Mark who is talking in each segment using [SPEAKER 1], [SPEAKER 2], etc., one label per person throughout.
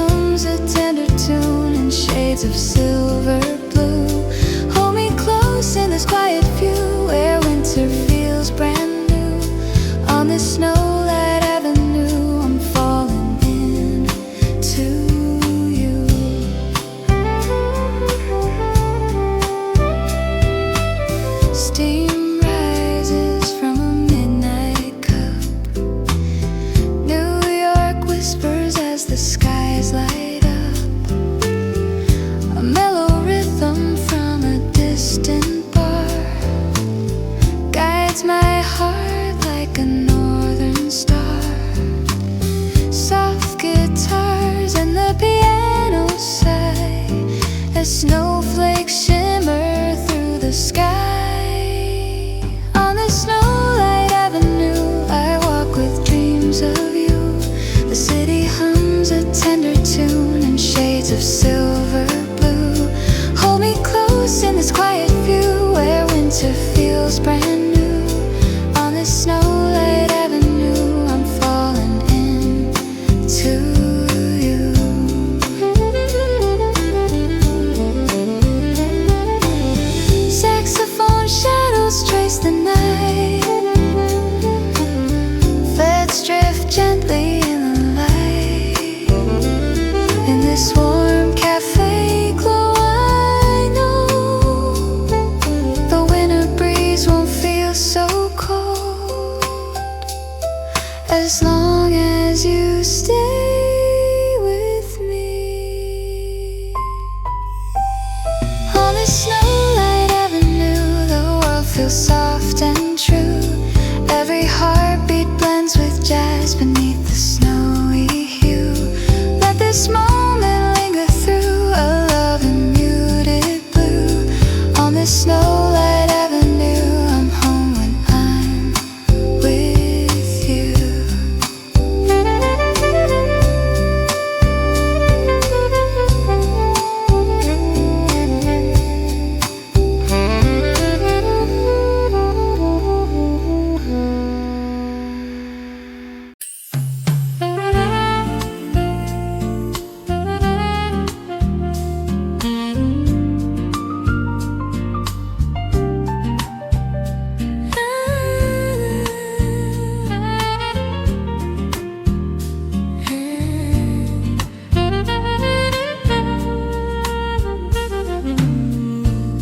[SPEAKER 1] hums a tender tune in shades of silver blue. Hold me close in this quiet view where winter feels brand new. On this snowlight avenue I'm falling into you. Steam rises from a midnight cup. New York whispers as the skies light up. A mellow rhythm from a distant bar guides my heart like a northern star. Soft guitars and the piano sigh as snowflakes shimmer through the sky. On this snowlight avenue I walk with dreams of you. The city hums a tender tune in shades of silver blue. Hold me close in this quiet view where winter feels brand new. On this snowlight avenue I'm falling into you. Saxophone shadows trace the night. Let's drift gently in the light. In this warm cafe glow I know the winter breeze won't feel so cold as long as you stay with me. On this snowlight avenue the world feels soft and true. Every heartbeat blends with jazz beneath the snowy hue. Let this moment linger through a love in muted blue. On this snowlight avenue I'm home when I'm with you.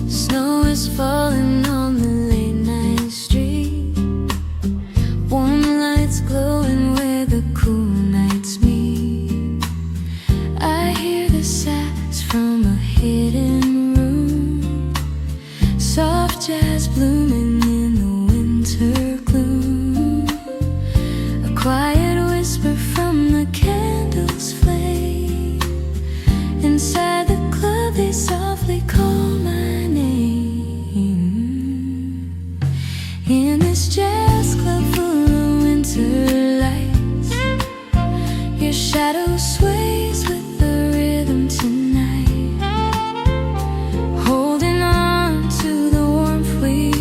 [SPEAKER 1] Snow is falling on the late night street. Warm lights glowing where the cool nights meet. I hear the sighs from a hidden room. Soft jazz blooming in the winter gloom. A quiet whisper from the candle's flame. Inside the club they softly call my name. In this jazz club full of winter lights, your shadow sways with the rhythm tonight. Holding on to the warmth we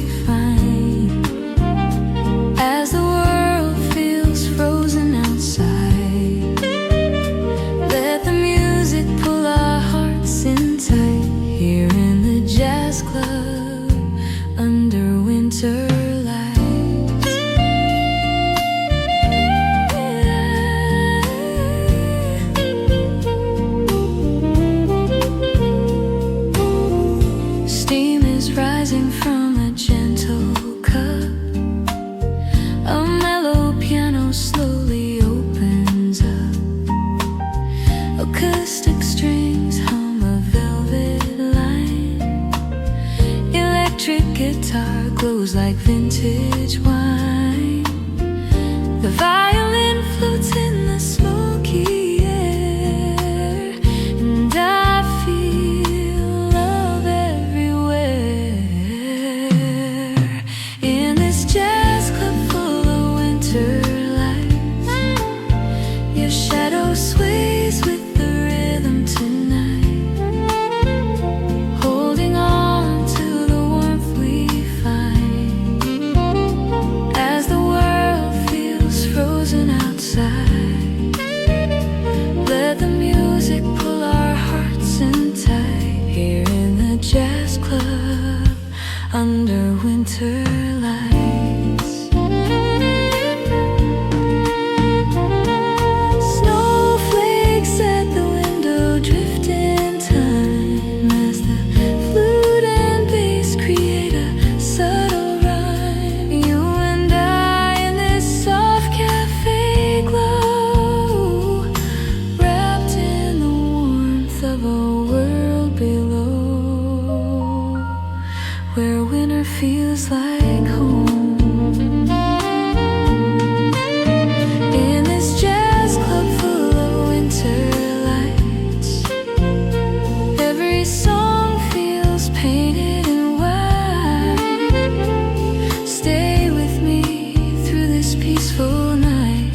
[SPEAKER 1] feels like home. In this jazz club full of winter lights, every song feels painted in white. Stay with me through this peaceful night,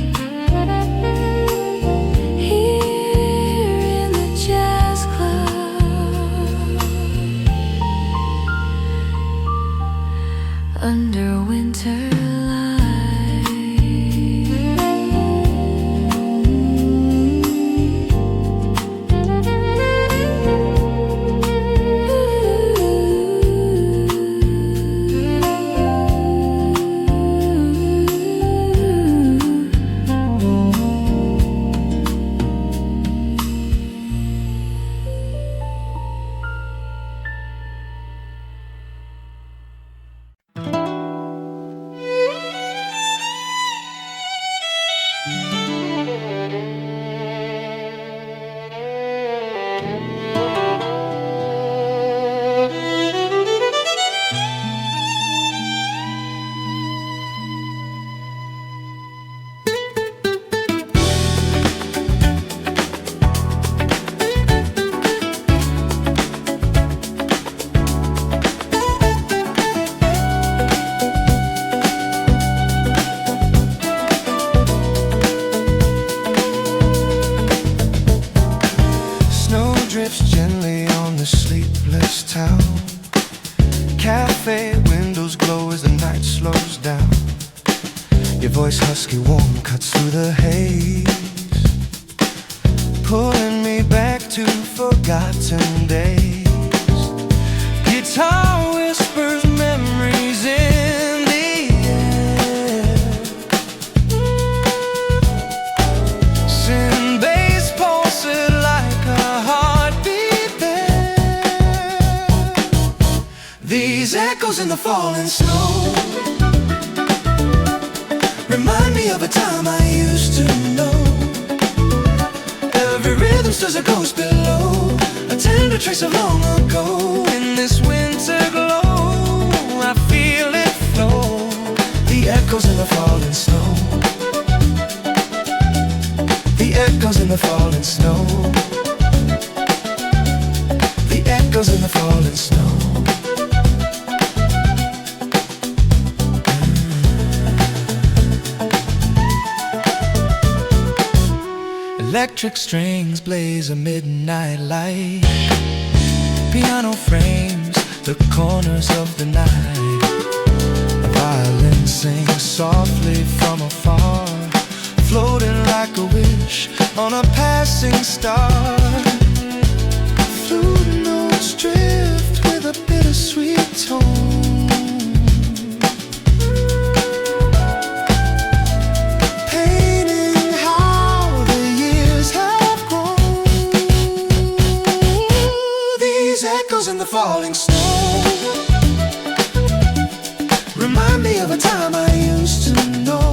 [SPEAKER 1] here in the jazz club, under winter
[SPEAKER 2] drifts gently on the sleepless town. Cafe windows glow as the night slows down. Your voice husky warm cuts through the haze, pulling me back to forgotten days. Guitar whispers memories in the air. Sin bass pulses like a heartbeat there. These echoes in the falling snow remind me of a time I used to know. Every rhythm stirs a ghost below, a tender trace of long ago. In this winter glow, I feel it flow. The echoes in the falling snow. The echoes in the falling snow. The echoes in the falling snow. Electric strings blaze a midnight light. Piano frames the corners of the night. A violin sings softly from afar, floating like a wish on a passing star. Flute notes drift with a bittersweet tone, in the falling snow. Remind me of a time I used to know.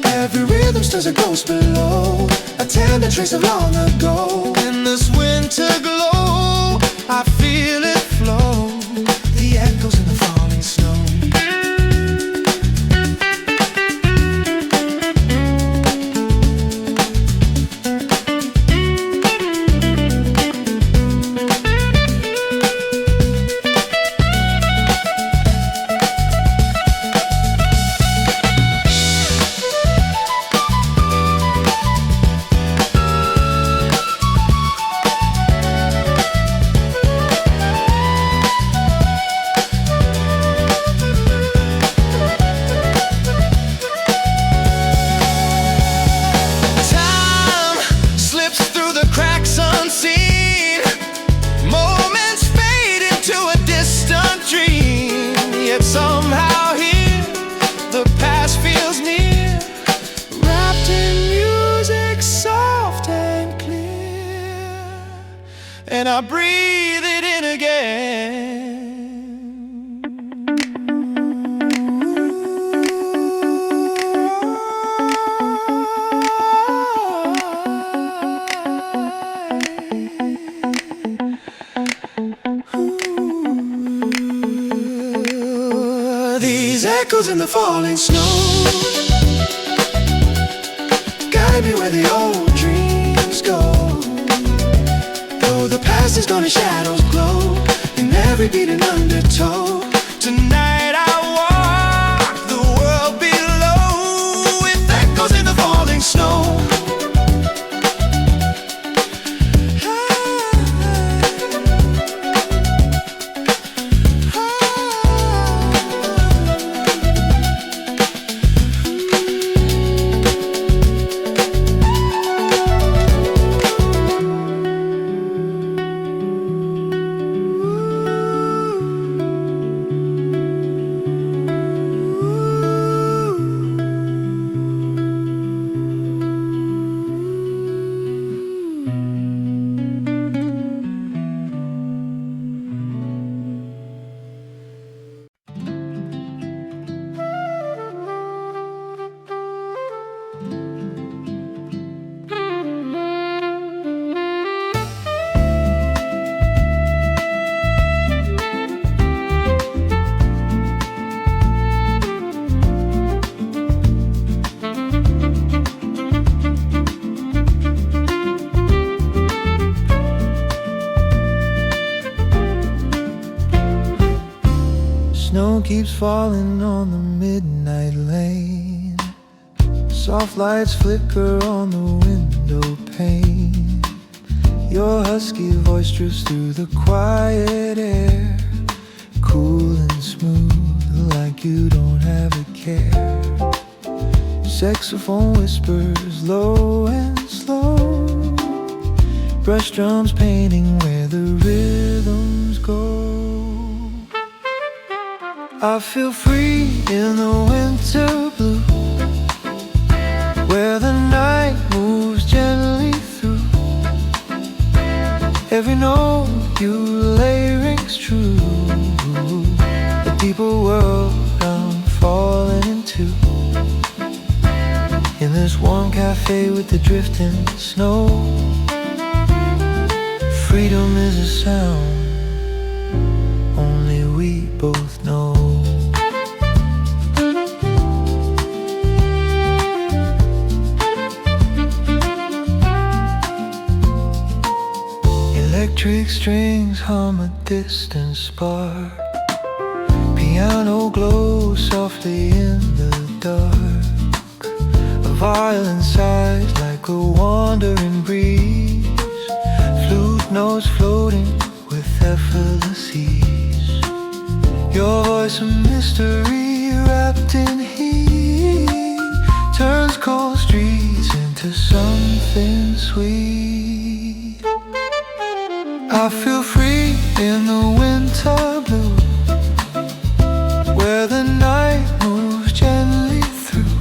[SPEAKER 2] Every rhythm stirs a ghost below, a tender trace of long ago. In this winter glow, I feel it flow. The echoes in the falling snow. Somehow here, the past feels near, wrapped in music soft and clear, and I breathe it in again. echoes in the falling snow. Guide me where the old dreams go. Though the past is gone and shadows glow in every beating undertow. Tonight I walk the world below with echoes in the falling snow.
[SPEAKER 3] Snow keeps falling on the midnight lane. Soft lights flicker on the window pane. Your husky voice drifts through the quiet air, cool and smooth, like you don't have a care. Saxophone whispers low and slow, brush drums painting where the rhythms go. I feel free in the winter blue, where the night moves gently through. Every note you lay rings true. A deeper world I'm falling into, in this warm cafe with the drifting snow. Freedom is a sound only we both know. Electric strings hum a distant spark. Piano glows softly in the dark. A violin sighs like a wandering breeze. Flute notes floating with effortless ease. Your voice a mystery wrapped in heat, turns cold streets into something sweet. I feel free in the winter blue, where the night moves gently through.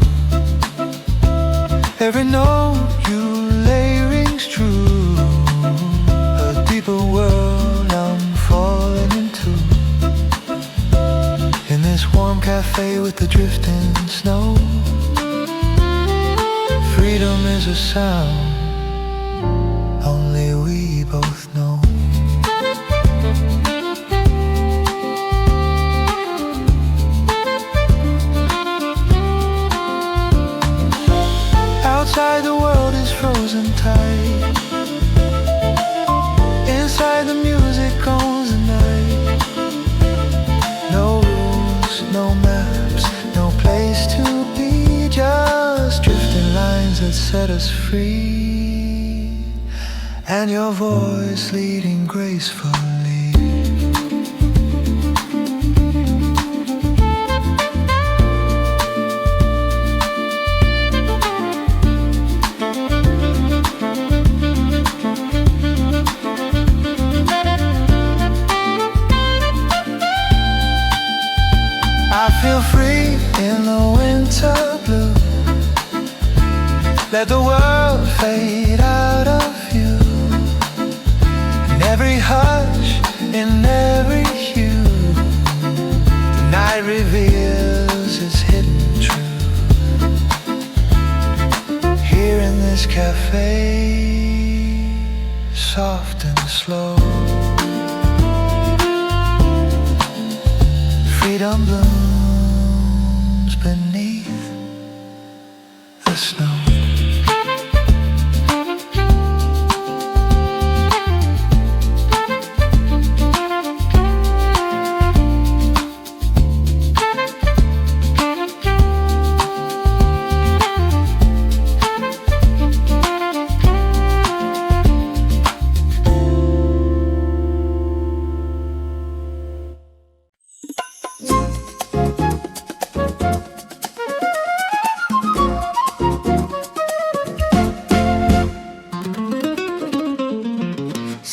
[SPEAKER 3] Every note you lay rings true. A deeper world I'm falling into, in this warm cafe with the drifting snow. Freedom is a sound only we both know. Outside the world is frozen tight. Inside the music owns the night. No rules, no maps, no place to be. Just drifting lines that set us free, and your voice leading gracefully. I feel free in the winter blue. Let the world fade out of view. In every hush, in every hue, the night reveals its hidden truth. Here in this cafe, soft and slow, freedom blooms.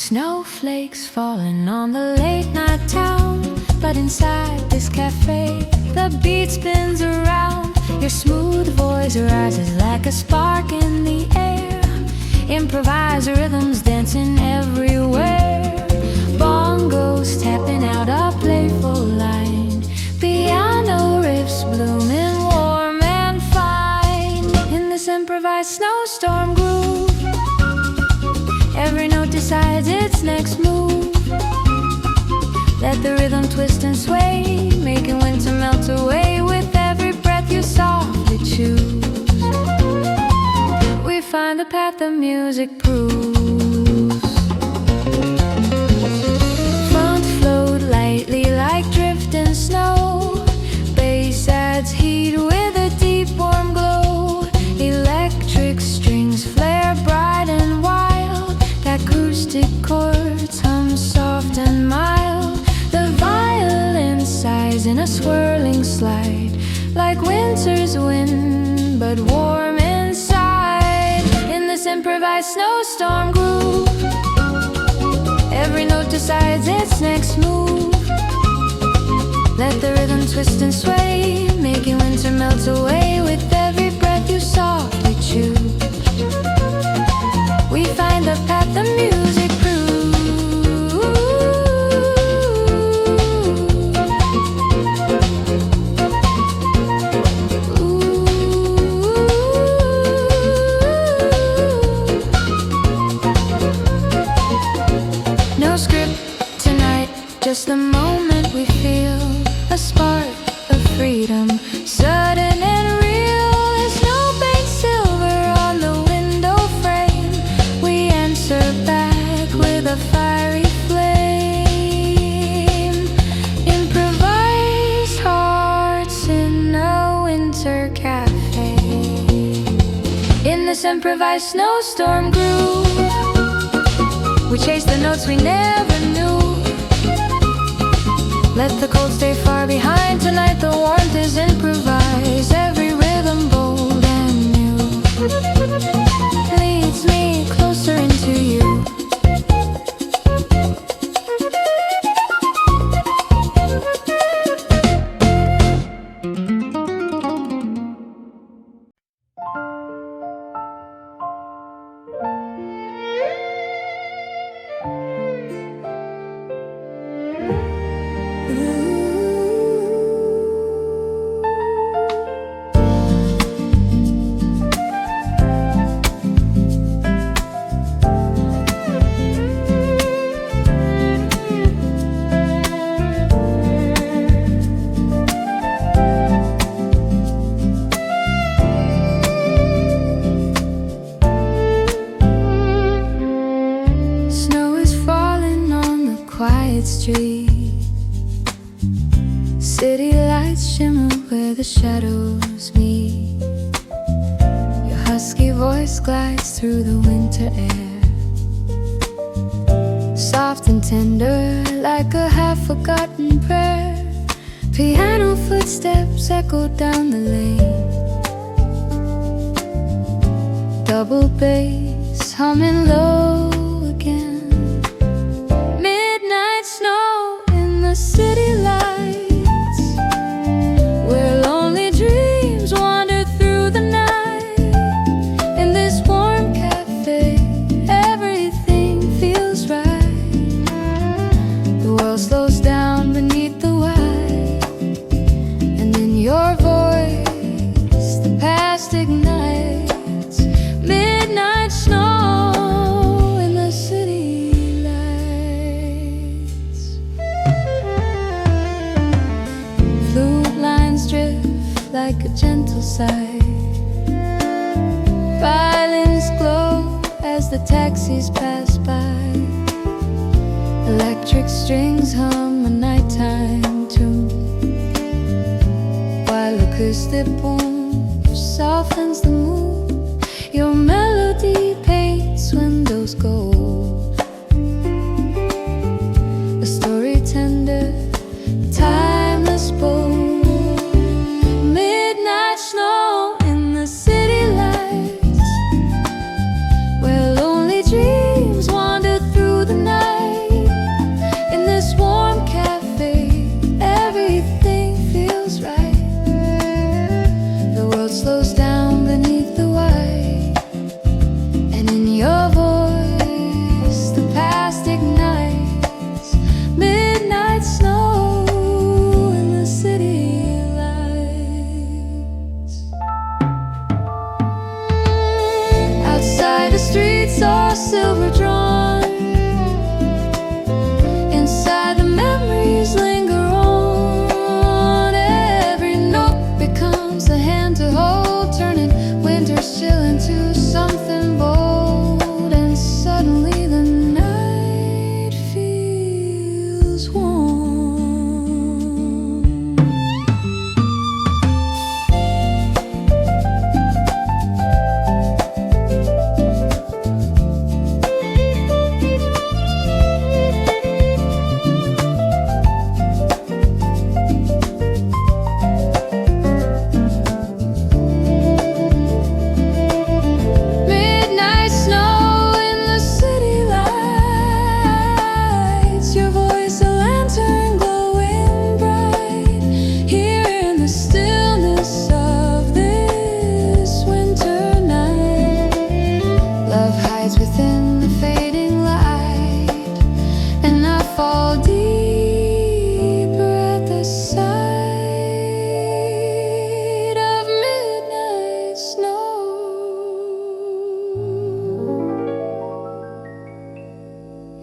[SPEAKER 1] Snowflakes falling on the late night town, but inside this cafe the beat spins around. Your smooth voice rises like a spark in the air. Improvise rhythms dancing everywhere. Bongos tapping out a playful line. Piano riffs blooming warm and fine. In this improvised snowstorm groove, every note decides its next move. Let the rhythm twist and sway, making winter melt away with every breath you softly choose. We find the path the music proves. Front float lightly like drifting snow. Bass adds heat with a deep warm glow. Electric strings flare bright and wild. Acoustic chords hum soft and mild. The violin sighs in a swirling slide, like winter's wind, but warm inside. In this improvised snowstorm groove, every note decides its next move. Let the rhythm twist and sway, making winter melt away with every breath you softly choose. We find the path the music proves. No script tonight, just the moment we feel. A spark of freedom, sudden and real. There's no baked silver on the window frame. We answer back with a fiery flame. Improvised hearts in a winter cafe. In this improvised snowstorm groove, we chase the notes we never knew. Let the cold stay far behind. Tonight the warmth is improvised. Every rhythm bold and new leads me closer into you. Street. City lights shimmer where the shadows meet. Your husky voice glides through the winter air, soft and tender like a half-forgotten prayer. Piano footsteps echo down the lane. Double bass humming low again. Snow in the city lights, where lonely dreams wander through the night. In this warm cafe, everything feels right. The world slows down beneath the white, and in your voice the past ignites. Midnight snow in the city. Like a gentle sigh, violins glow as the taxis pass by. Electric strings hum a nighttime tune, while acoustic boom softens the mood. Your melody paints windows gold, a story tender, timeless, bold. Snow in the city lights, where lonely dreams wander through the night.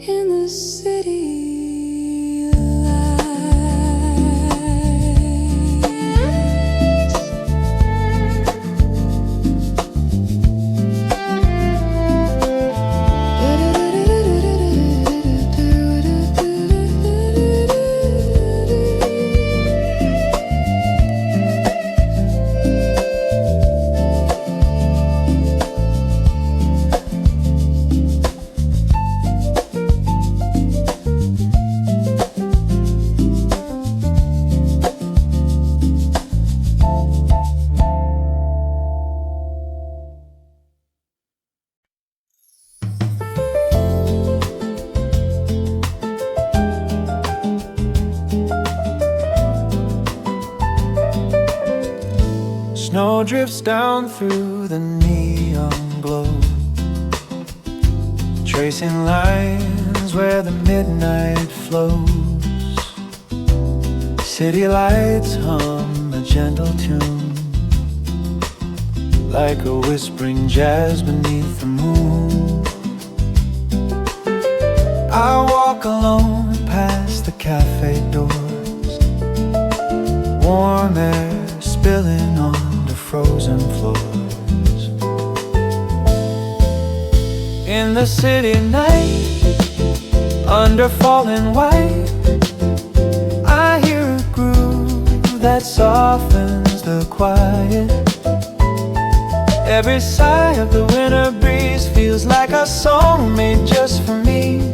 [SPEAKER 1] in the city
[SPEAKER 3] Snow drifts down through the neon glow, tracing lines where the midnight flows. City lights hum a gentle tune, like a whispering jazz beneath the moon. I walk alone past the cafe doors, warm air spilling on the frozen floors. In the city night, under falling white, I hear a groove that softens the quiet. Every sigh of the winter breeze feels like a song made just for me.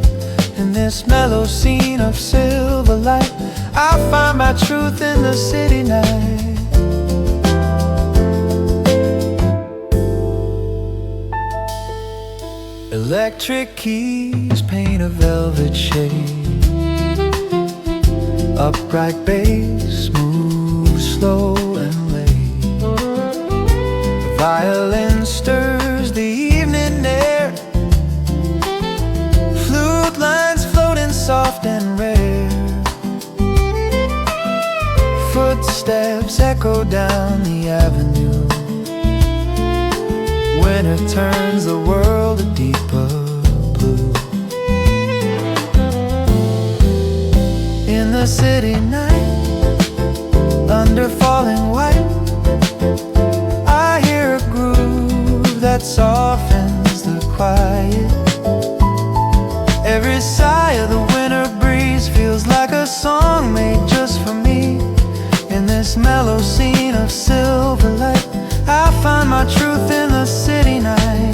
[SPEAKER 3] In this mellow scene of silver light, I find my truth in the city night. Electric keys paint a velvet shade, upright bass moves slow and late. The violin stirs the evening air, flute lines floating soft and rare. Footsteps echo down the avenue. Winter turns the world a deeper blue. In the city night, under falling white, I hear a groove that softens the quiet. Every sigh of the winter breeze feels like a song made just for me. In this mellow scene of silver light, I find my truth in the city night.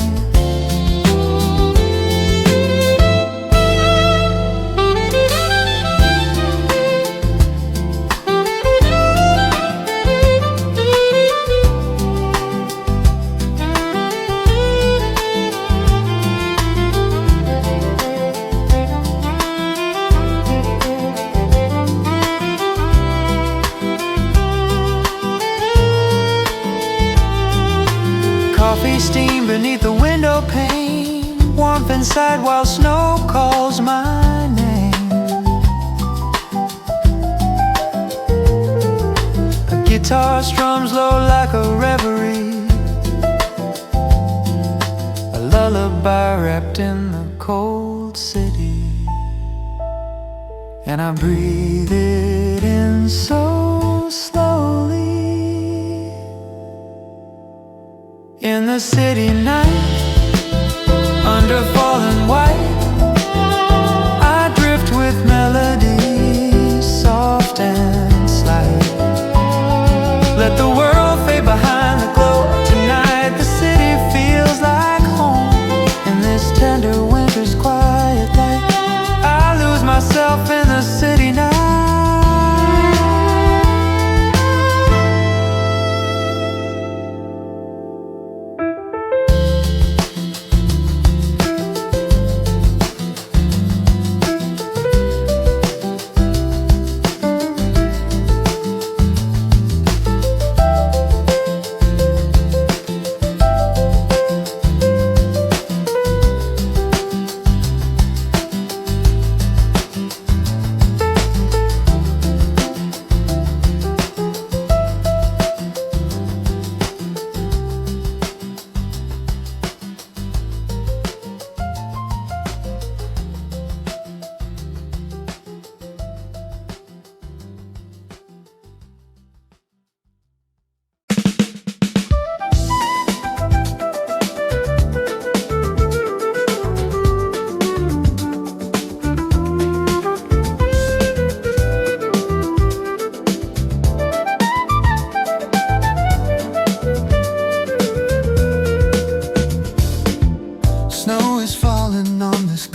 [SPEAKER 3] Coffee steam beneath the window pane, warmth inside while snow calls my name. A guitar strums low like a reverie, a lullaby wrapped in the cold city. And I breathe it in so slowly. In the city night, under falling white, I drift with melodies soft and slight. Let the world fade behind the glow. Tonight the city feels like home. In this tender winter's quiet light, I lose myself in the city night.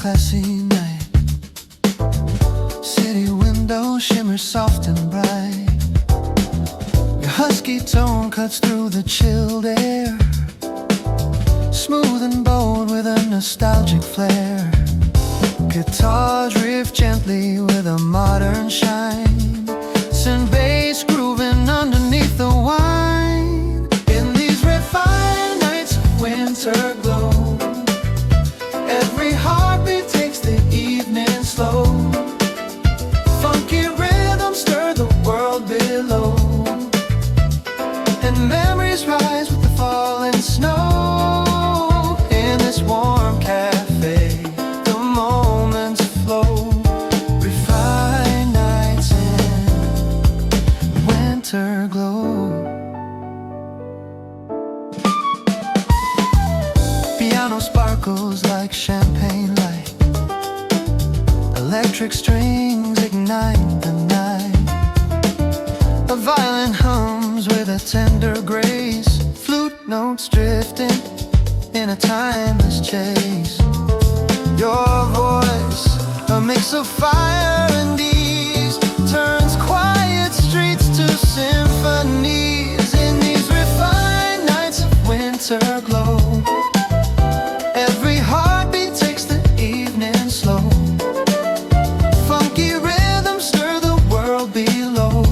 [SPEAKER 3] classy night. City window shimmers soft and bright. Your husky tone cuts through the chilled air, smooth and bold with a nostalgic flair. Guitars riff gently with a modern shine, synth bass grooving underneath the wine. In these refined nights of winter glow, every heartbeat takes the evening slow. Funky rhythms stir the world below, and memories rise with the falling snow. In this warm cafe, the moments flow. Refined nights in winter glow. Piano sparkles like champagne light. Electric strings ignite the night. A violin hums with a tender grace. Flute notes drifting in a timeless chase. Your voice, a mix of fire and ease, turns quiet streets to symphonies. In these refined nights of winter glow, every heartbeat takes the evening slow. Funky rhythms stir the world below,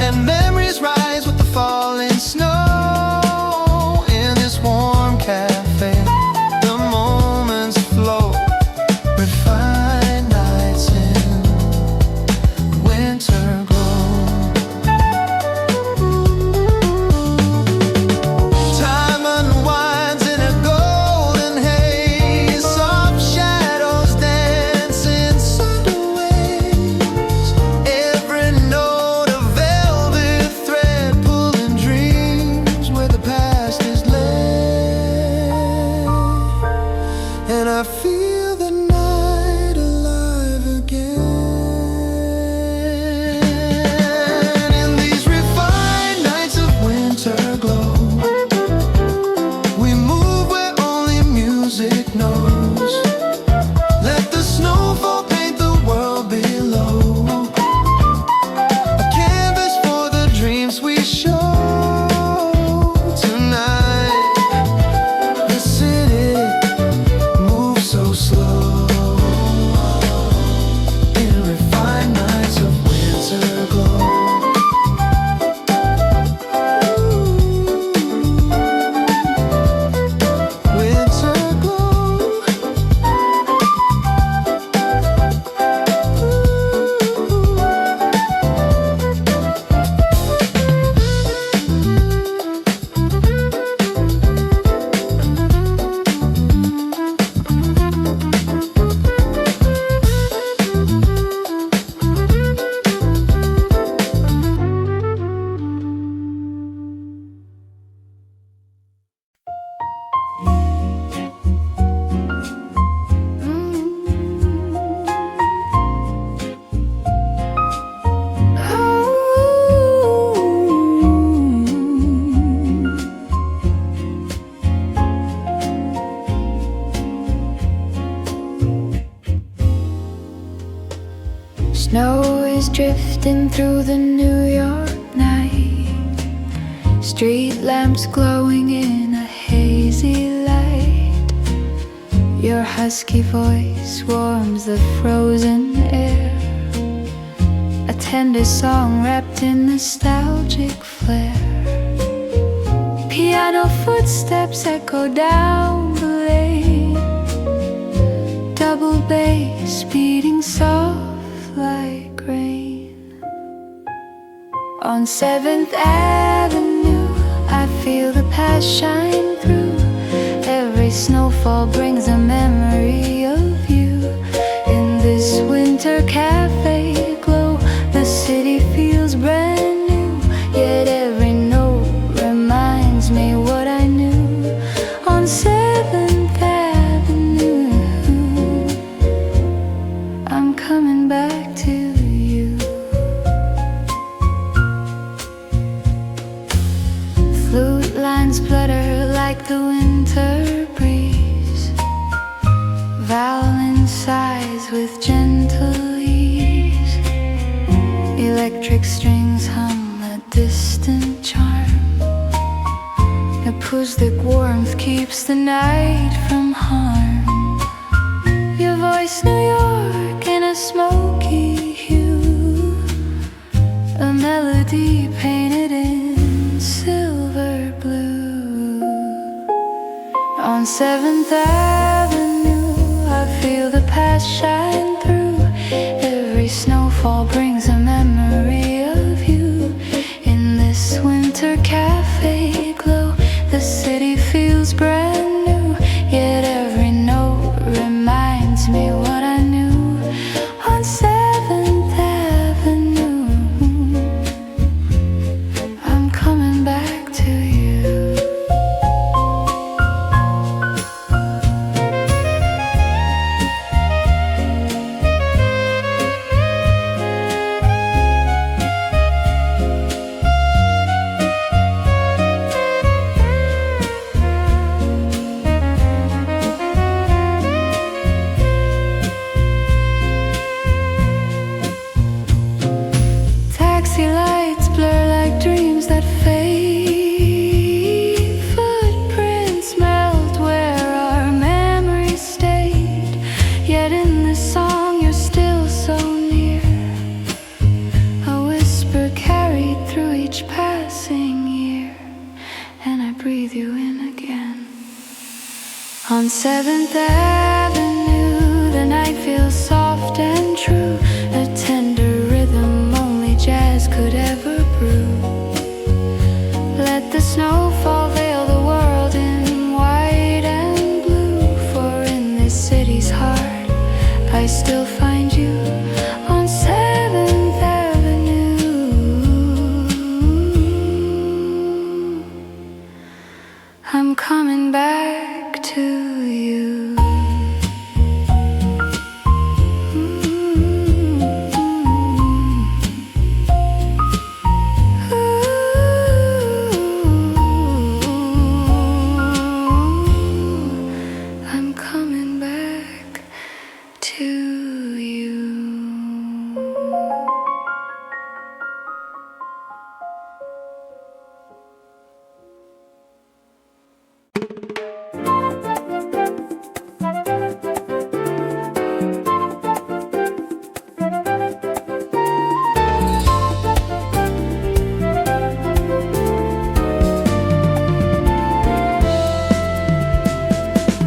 [SPEAKER 3] and memories rise with the falling snow. In this warm cafe, the moments flow. Refined nights in winter glow. Time unwinds in a golden haze. Soft shadows dance in subtle ways. Every note a velvet thread pulling dreams where the past is laid. And I feel the night alive again. In these refined nights of winter glow, we move where only music knows. Let the snowfall paint the world below, a canvas for the dreams we show. Tonight, the city moves so slow. In refined nights of winter glow. Winter glow.
[SPEAKER 1] Snow is drifting through the New York night. Street lamps glowing in a hazy light. Your husky voice warms the frozen air. A tender song wrapped in nostalgic flair. Piano footsteps echo down the lane. Double bass beating soft like rain. On 7th Avenue, I feel the past shine through. Every snowfall brings a memory of you. In this winter cafe glow, the city feels brand new. Yet every note reminds me what I knew. On 7th Avenue, I'm coming back to you. Flute lines flutter like the winter breeze. with gentle ease. Electric strings hum a distant charm. Acoustic warmth keeps the night from harm. Your voice, New York, in a smoky hue. A melody painted in silver blue. On 7th Avenue, I feel the past shine through. Every snowfall brings a memory of you. In this winter cafe glow, the city feels brand new. Yet every note reminds me what I knew. On 7th Avenue, I'm coming back to you. Taxi lights blur like dreams that fade. Footprints melt where our memories stayed. Yet in this song you're still so near. A whisper carried through each passing year. And I breathe you in again. On 7th Avenue, the night feels soft and true. A tender rhythm only jazz could ever brew. Let the snowfall veil the world in white and blue. For in this city's heart, I still find you. On 7th Avenue, I'm coming back to you. I'm coming back to you.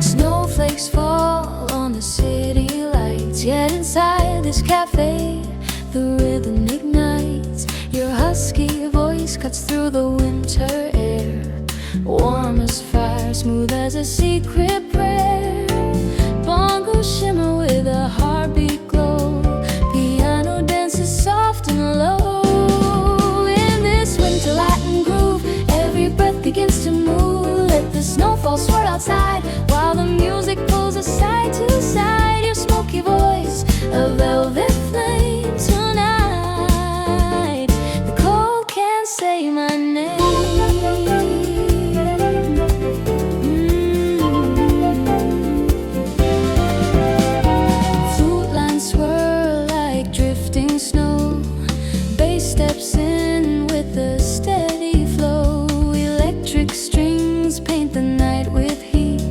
[SPEAKER 1] Snowflakes fall on the city lights. Yet inside this cafe, the rhythm ignites. Your husky voice cuts through the winter air. Warm as fire, smooth as a secret prayer. Bongos shimmer with a heartbeat glow. Piano dances soft and low. In this winter Latin groove, every breath begins to move. Let the snowfall swirl outside while the music pulls us side to side. Your smoky voice, a velvet flame tonight. The cold can't say my name. Flute lines swirl like drifting snow. Bass steps in with a steady flow. Electric strings paint the night with heat.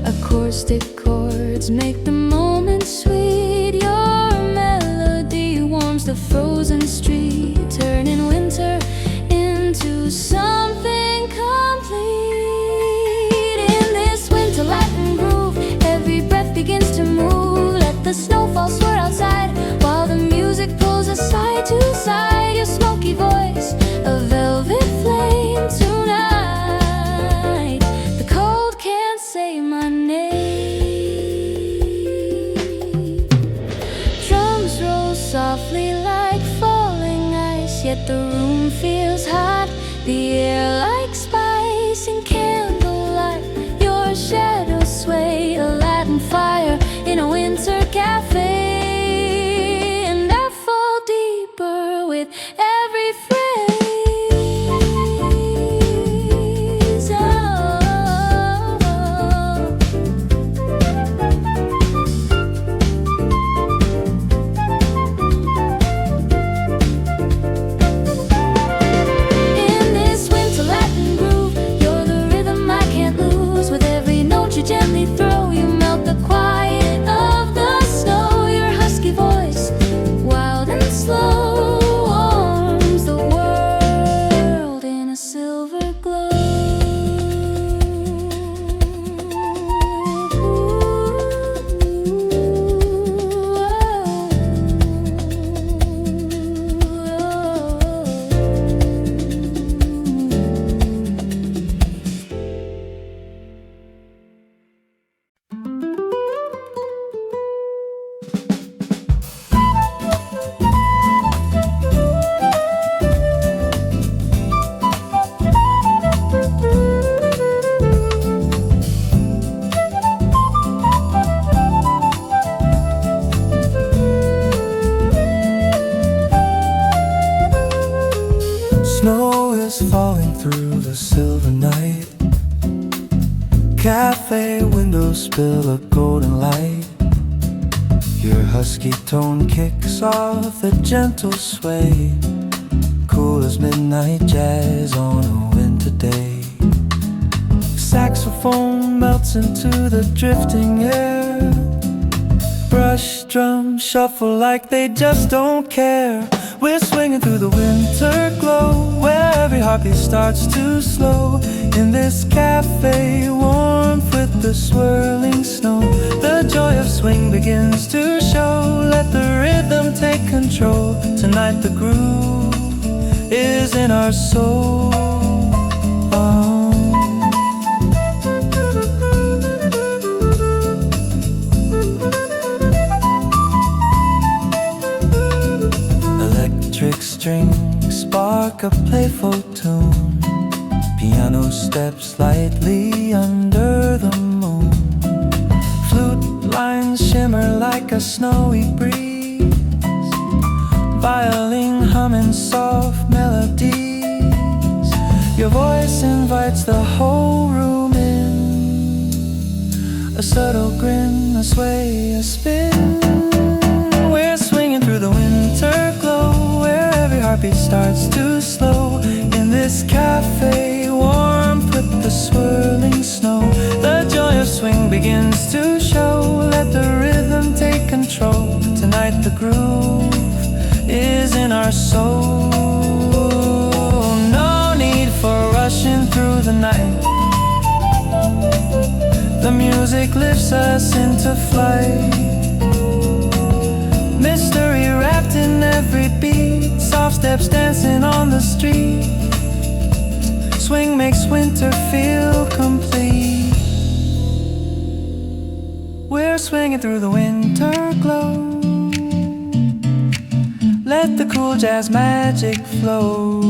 [SPEAKER 1] Acoustic chords make the moment sweet. Your melody warms the frozen street, turning winter into something complete. In this winter Latin groove, every breath begins to move. Let the snowfall swirl outside while the music pulls us side to side. Your smoky voice, a velvet flame tonight. The cold can't say my name. Drums roll softly like falling ice. Yet the room feels hot, the air like spice. In candlelight, your shadows sway. A Latin fire in a winter cafe. And I fall deeper with every phrase. Oh.
[SPEAKER 3] cafe windows spill a golden light. Your husky tone kicks off a gentle sway, cool as midnight jazz on a winter day. Saxophone melts into the drifting air. Brush drums shuffle like they just don't care. We're swinging through the winter glow, where every heartbeat starts to slow. In this cafe, warmth with the swirling snow, the joy of swing begins to show. Let the rhythm take control. Tonight the groove is in our soul. Electric strings spark a playful tune. Piano steps lightly under the moon. Flute lines shimmer like a snowy breeze. Violin humming soft melodies. Your voice invites the whole room in. A subtle grin, a sway, a spin. We're swinging through the winter glow, where every heartbeat starts to slow. In this cafe, warmth with the swirling snow, the joy of swing begins to show. Let the rhythm take control. Tonight the groove is in our soul. No need for rushing through the night. The music lifts us into flight. Mystery wrapped in every beat. Soft steps dancing on the street. Swing makes winter feel complete. We're swinging through the winter glow. Let the cool jazz magic flow.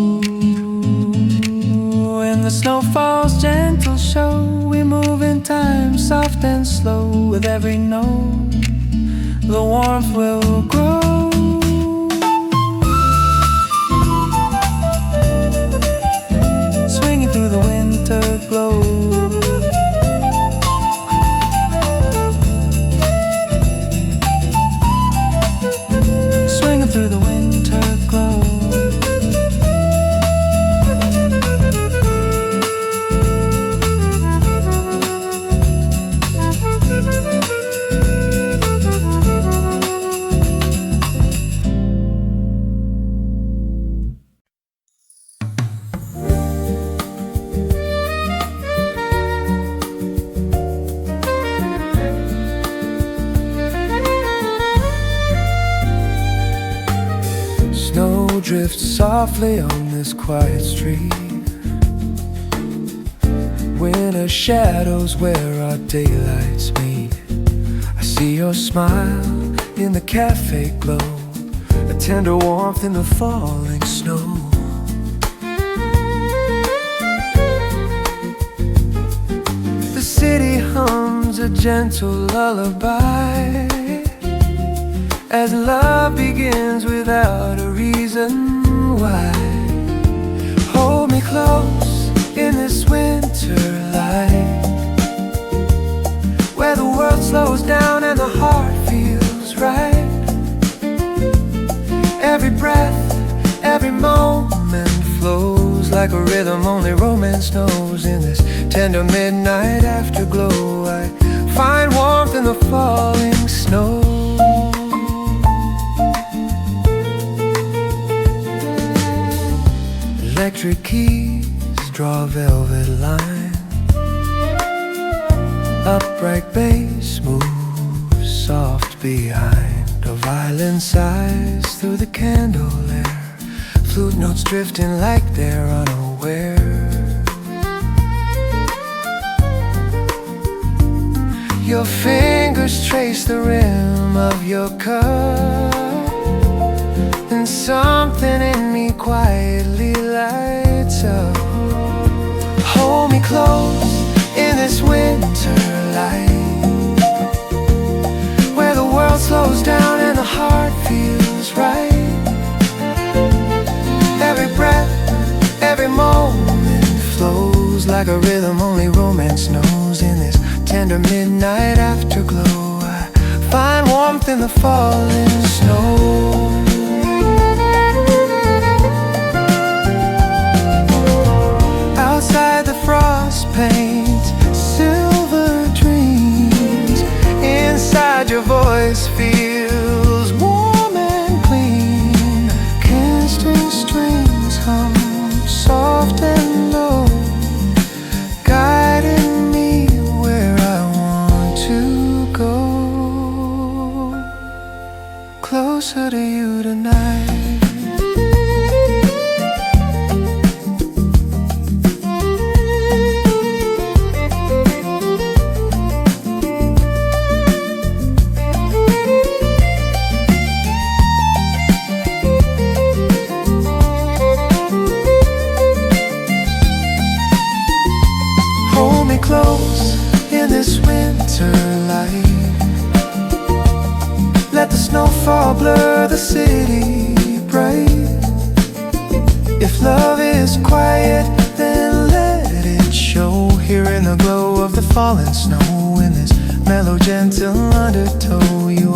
[SPEAKER 3] When the snow falls, gentle show. We move in time, soft and slow. With every note, the warmth will grow. Swinging through the winter glow. Swinging through the winter glow. Drifts softly on this quiet street. Winter shadows where our daylights meet. I see your smile in the cafe glow, a tender warmth in the falling snow. The city hums a gentle lullaby as love begins without a reason why. Hold me close in this winter light, where the world slows down and the heart feels right. Every breath, every moment flows like a rhythm only romance knows. In this tender midnight afterglow, I find warmth in the falling snow. Electric keys draw a velvet line. Upright bass moves soft behind. A violin sighs through the candle air. Flute notes drifting like they're unaware. Your fingers trace the rim of your cup, and something in me quietly lights up. Hold me close in this winter light, where the world slows down and the heart feels right. Every breath, every moment flows like a rhythm only romance knows. In this tender midnight afterglow. I find warmth in the falling snow. Outside the frost paints silver dreams. Inside your voice feels warm and clean. Can't string strings hum soft and low, guiding me where I want to go. Closer to you tonight. Close in this winter light. Let the snowfall blur the city bright. If love is quiet, then let it show. Here in the glow of the fallen snow, in this mellow gentle undertow, you